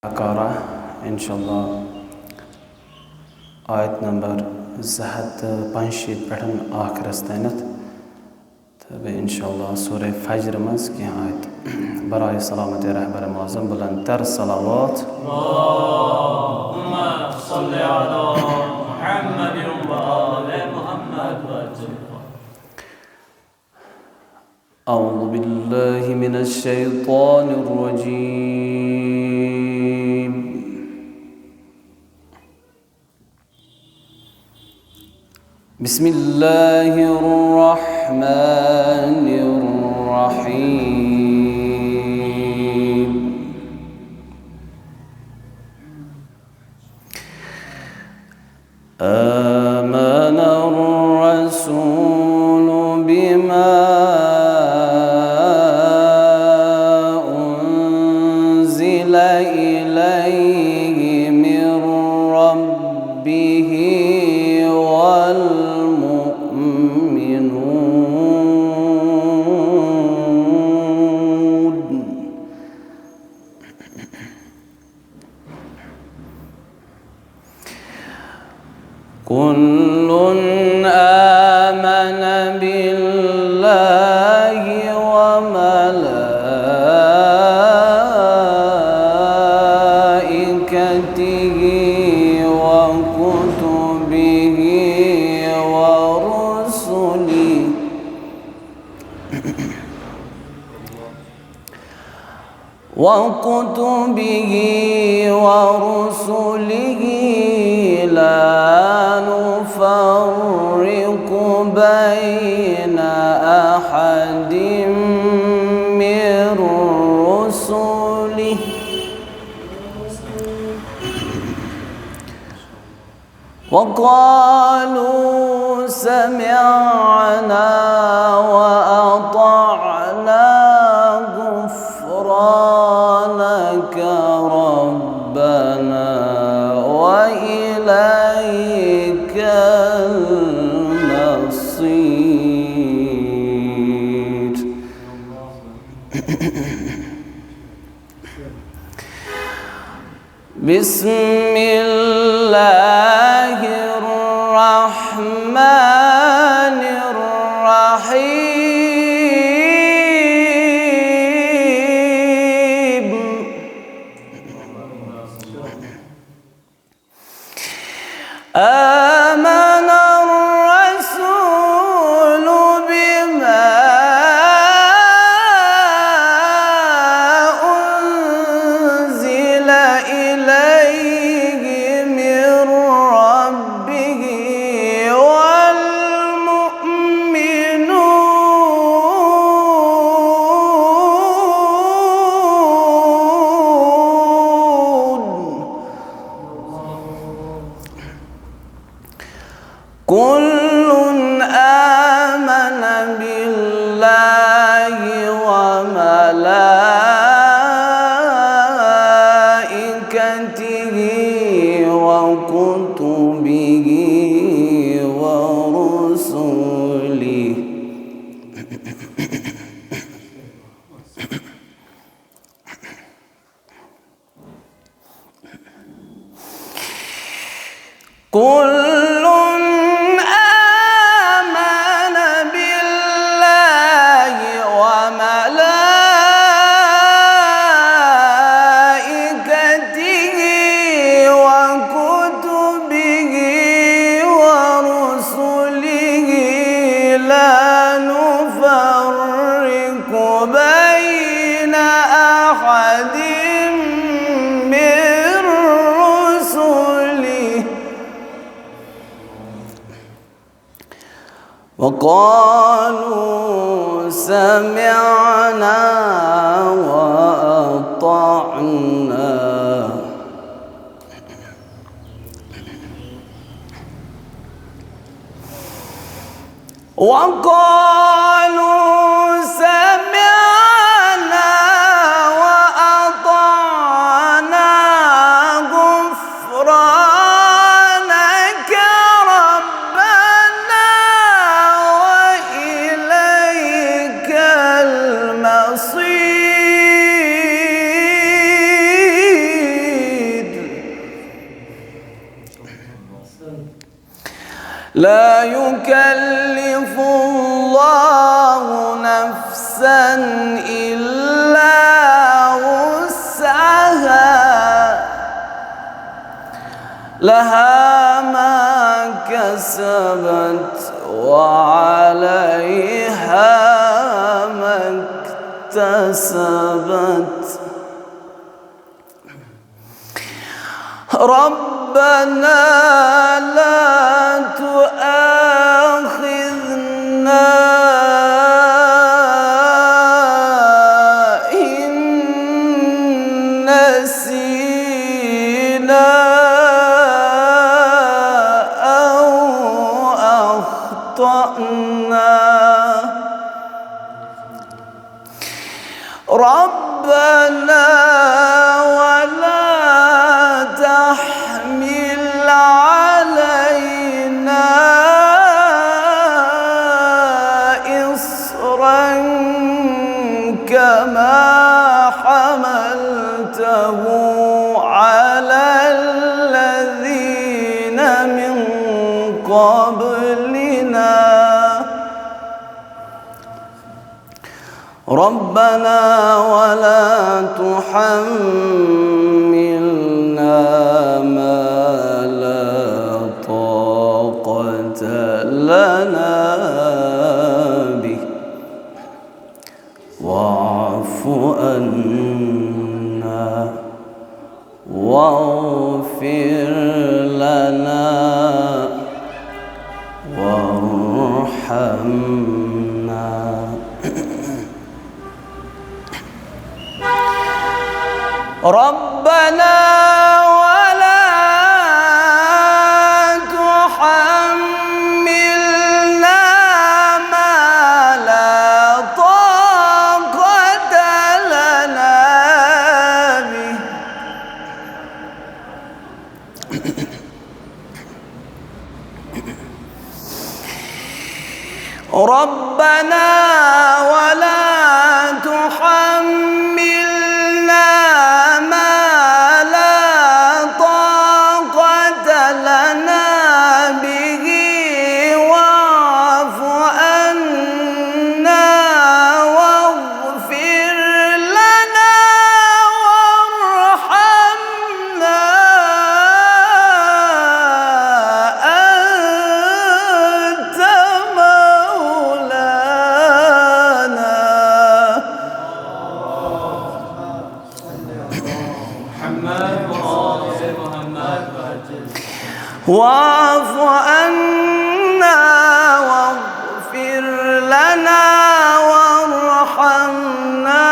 Bakara inşallah ayet number 105 pethn akhras tainat tabi inşallah sure Fajr maz ki ayet baraye salamet rahbar muazzam bulandtar salavat Allahumma salli ala Muhammad ve ali Muhammad أعوذ بالله من الشيطان الرجيم بسم الله الرحمن الرحيم آمن الرسول بما إليه من ربه والمؤمنون كل آمن بالله وملائكته وكتبه ورسله لا نفرق بين أحد من رسله وقالوا سمعنا وأطعنا غفرانك ربنا وإليك المصير بسم الله الرحمن الرحيم آمن الرسول بما أنزل إليه من ربه كل آمن بالله وملائكته وكتبه ورسله كل آمن بالله وملائكته وكتبه ورسله لا نفرق بين أحد من رسله وقالوا سمعنا وأطعنا وقالوا سمعنا وأطعنا غفرانك ربنا وإليك المصير لا يكلف الله نفسا إلا وسعها لها ما كسبت وعليها ما اكتسبت ربنا لا تؤاخذنا إن نسينا أو أخطأنا ربنا ولا تحمل علينا إصرا كما حملته على الذين من قبلنا ربنا ولا تحملنا ما لا طاقة لنا به واعف عنا واغفر لنا وارحمنا ربنا ولا تحملنا ما لا طاقة لنا به ربنا ولا تحملنا ما لا طاقة لنا به واعف عنا واغفر لنا وارحمنا أنت مولانا واعف عنا واغفر لنا وارحمنا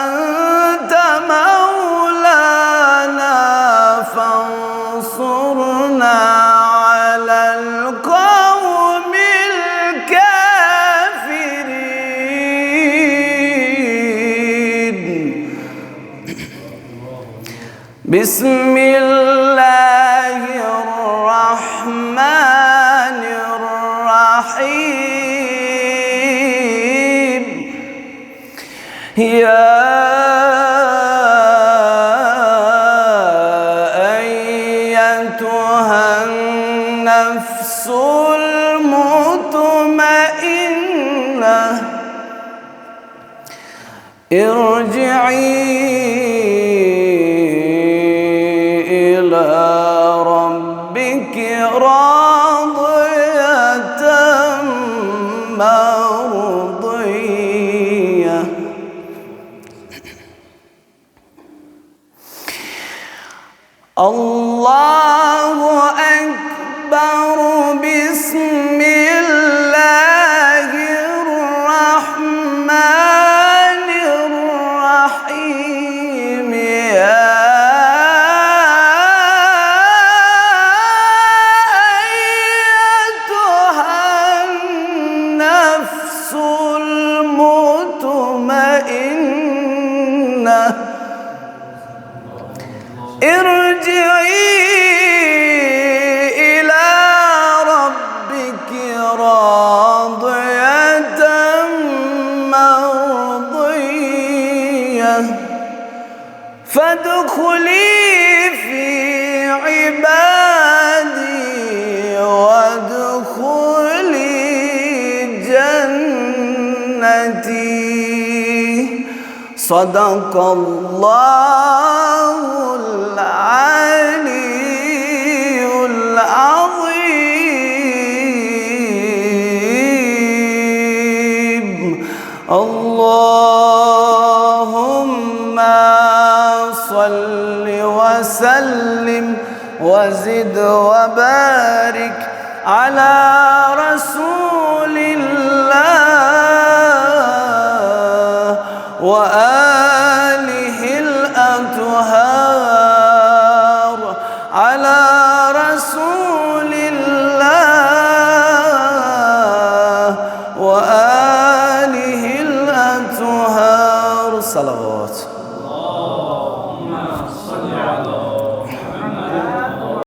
أنت مولانا فانصرنا على القوم الكافرين بسم الله الرحمن الرحيم يا أيتها النفس المطمئنة ارجعي إلى ربك راضية مرضية الله أكبر بسم الله الرحمن الرحيم يا أيتها النفس المطمئنة ارجعي إلى ربك راضية مرضية فادخلي في عبادي وادخلي جنتي. صدق الله العلي العظيم. اللهم صل وسلم وزد وبارك على رسول الله وآله الأطهار